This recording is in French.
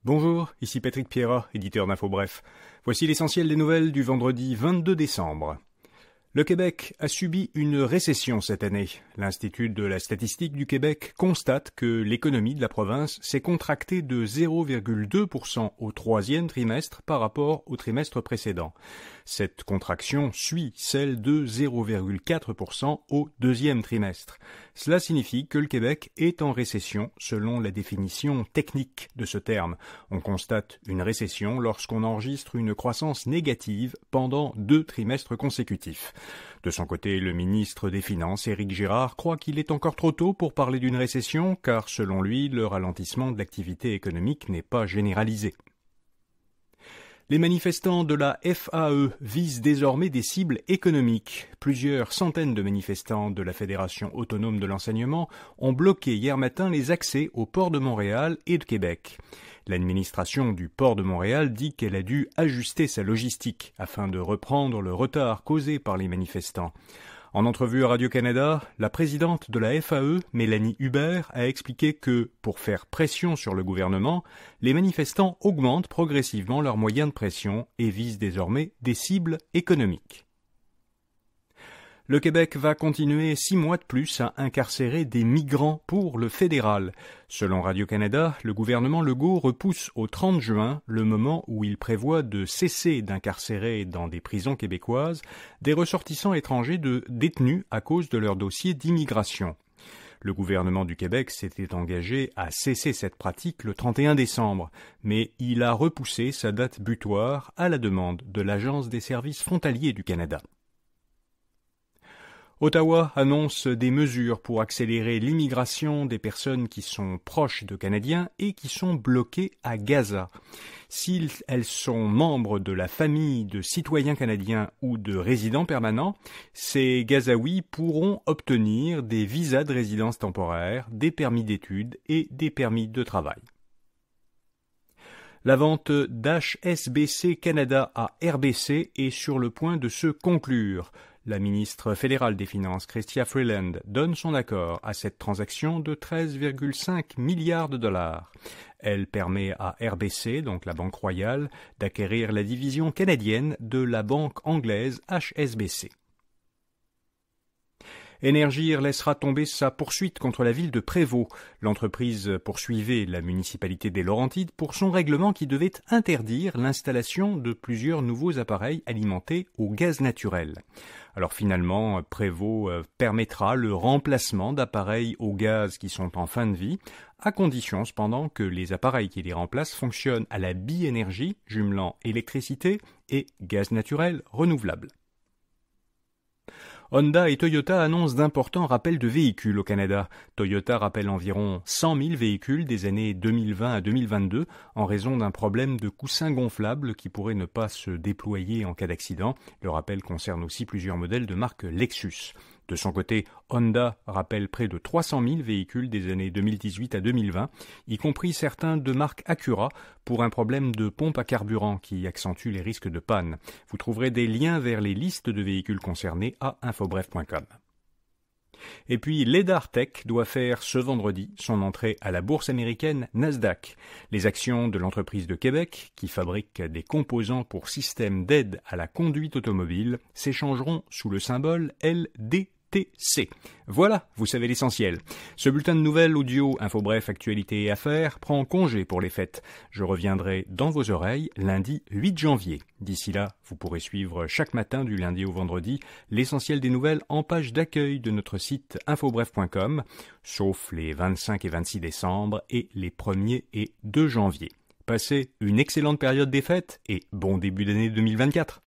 Bonjour, ici Patrick Pierrat, éditeur d'Info Bref. Voici l'essentiel des nouvelles du vendredi 22 décembre. Le Québec a subi une récession cette année. L'Institut de la statistique du Québec constate que l'économie de la province s'est contractée de 0,2% au troisième trimestre par rapport au trimestre précédent. Cette contraction suit celle de 0,4% au deuxième trimestre. Cela signifie que le Québec est en récession selon la définition technique de ce terme. On constate une récession lorsqu'on enregistre une croissance négative pendant 2 trimestres consécutifs. De son côté, le ministre des Finances, Éric Girard, croit qu'il est encore trop tôt pour parler d'une récession, car selon lui, le ralentissement de l'activité économique n'est pas généralisé. Les manifestants de la FAE visent désormais des cibles économiques. Plusieurs centaines de manifestants de la Fédération autonome de l'enseignement ont bloqué hier matin les accès aux ports de Montréal et de Québec. L'administration du port de Montréal dit qu'elle a dû ajuster sa logistique afin de reprendre le retard causé par les manifestants. En entrevue à Radio-Canada, la présidente de la FAE, Mélanie Hubert, a expliqué que, pour faire pression sur le gouvernement, les manifestants augmentent progressivement leurs moyens de pression et visent désormais des cibles économiques. Le Québec va continuer 6 mois de plus à incarcérer des migrants pour le fédéral. Selon Radio-Canada, le gouvernement Legault repousse au 30 juin le moment où il prévoit de cesser d'incarcérer dans des prisons québécoises des ressortissants étrangers détenus à cause de leur dossier d'immigration. Le gouvernement du Québec s'était engagé à cesser cette pratique le 31 décembre, mais il a repoussé sa date butoir à la demande de l'Agence des services frontaliers du Canada. Ottawa annonce des mesures pour accélérer l'immigration des personnes qui sont proches de Canadiens et qui sont bloquées à Gaza. Si elles sont membres de la famille de citoyens canadiens ou de résidents permanents, ces Gazaouis pourront obtenir des visas de résidence temporaire, des permis d'études et des permis de travail. La vente d'HSBC Canada à RBC est sur le point de se conclure. La ministre fédérale des Finances, Chrystia Freeland, donne son accord à cette transaction de 13,5 milliards de dollars. Elle permet à RBC, donc la Banque Royale, d'acquérir la division canadienne de la banque anglaise HSBC. Énergir laissera tomber sa poursuite contre la ville de Prévost. L'entreprise poursuivait la municipalité des Laurentides pour son règlement qui devait interdire l'installation de plusieurs nouveaux appareils alimentés au gaz naturel. Alors finalement, Prévost permettra le remplacement d'appareils au gaz qui sont en fin de vie, à condition cependant que les appareils qui les remplacent fonctionnent à la biénergie, jumelant électricité et gaz naturel renouvelable. Honda et Toyota annoncent d'importants rappels de véhicules au Canada. Toyota rappelle environ 100 000 véhicules des années 2020 à 2022 en raison d'un problème de coussin gonflable qui pourrait ne pas se déployer en cas d'accident. Le rappel concerne aussi plusieurs modèles de marque Lexus. De son côté, Honda rappelle près de 300 000 véhicules des années 2018 à 2020, y compris certains de marque Acura, pour un problème de pompe à carburant qui accentue les risques de panne. Vous trouverez des liens vers les listes de véhicules concernés à infobref.com. Et puis, Ledar Tech doit faire ce vendredi son entrée à la bourse américaine Nasdaq. Les actions de l'entreprise de Québec, qui fabrique des composants pour systèmes d'aide à la conduite automobile, s'échangeront sous le symbole LDTC. Voilà, vous savez l'essentiel. Ce bulletin de nouvelles audio InfoBref Actualité et Affaires prend congé pour les fêtes. Je reviendrai dans vos oreilles lundi 8 janvier. D'ici là, vous pourrez suivre chaque matin du lundi au vendredi l'essentiel des nouvelles en page d'accueil de notre site infobref.com, sauf les 25 et 26 décembre et les 1er et 2 janvier. Passez une excellente période des fêtes et bon début d'année 2024.